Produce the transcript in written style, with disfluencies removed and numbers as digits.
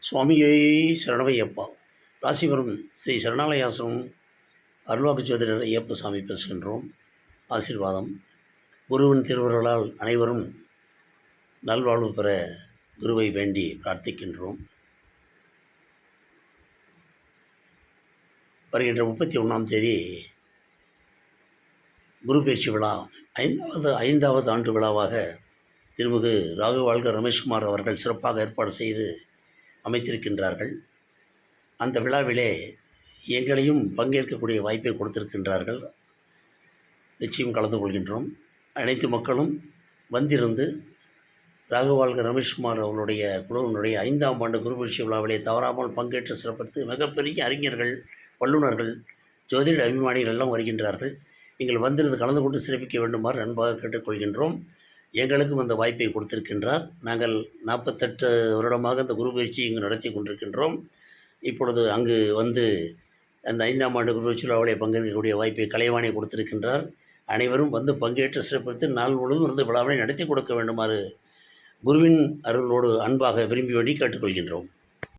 சுவாமியே சரணமையப்பா. ராசிபுரம் ஸ்ரீ சரணாலயாசனம் அருள்வாக்கு ஜோதிடர் ஐயப்ப சாமி பேசுகின்றோம். ஆசீர்வாதம். குருவின் திருவருளால் அனைவரும் நல்வாழ்வு பெற குருவை வேண்டி பிரார்த்திக்கின்றோம். வருகின்ற 31ஆம் தேதி குரு பயிற்சி விழா ஐந்தாவது ஆண்டு விழாவாக திருமிகு ராகவாழ்க ரமேஷ்குமார் அவர்கள் சிறப்பாக ஏற்பாடு செய்து அமைத்திருக்கின்றார்கள். அந்த விழாவிலே எங்களையும் பங்கேற்கக்கூடிய வாய்ப்பை கொடுத்திருக்கின்றார்கள். நிச்சயம் கலந்து கொள்கின்றோம். அனைத்து மக்களும் வந்திருந்து ராகவாழ்க ரமேஷ்குமார் அவர்களுடைய குழுவினுடைய 5ஆம் ஆண்டு குரு பயிற்சி விழாவிலே தவறாமல் பங்கேற்று சிறப்பித்து மிகப்பெரிய அறிஞர்கள், வல்லுநர்கள், ஜோதிட அபிமானிகள் எல்லாம் வருகின்றார்கள். நீங்கள் வந்திருந்து கலந்து கொண்டு சிறப்பிக்க வேண்டுமாறு அன்பாக கேட்டுக்கொள்கின்றோம். எங்களுக்கும் அந்த வாய்ப்பை கொடுத்திருக்கின்றார். நாங்கள் 48 வருடமாக அந்த குரு பயிற்சி இங்கு நடத்தி கொண்டிருக்கின்றோம். இப்பொழுது அங்கு வந்து அந்த 5ஆம் ஆண்டு குரு பயிற்சி விழாவிலே பங்கேற்கக்கூடிய வாய்ப்பை கலைவாணி கொடுத்திருக்கின்றார். அனைவரும் வந்து பங்கேற்று சிறப்பித்து நாள் முழுவதும் இருந்து விழாவினை நடத்தி கொடுக்க வேண்டுமாறு குருவின் அருளோடு அன்பாக விரும்பி வேண்டி கேட்டுக்கொள்கின்றோம்.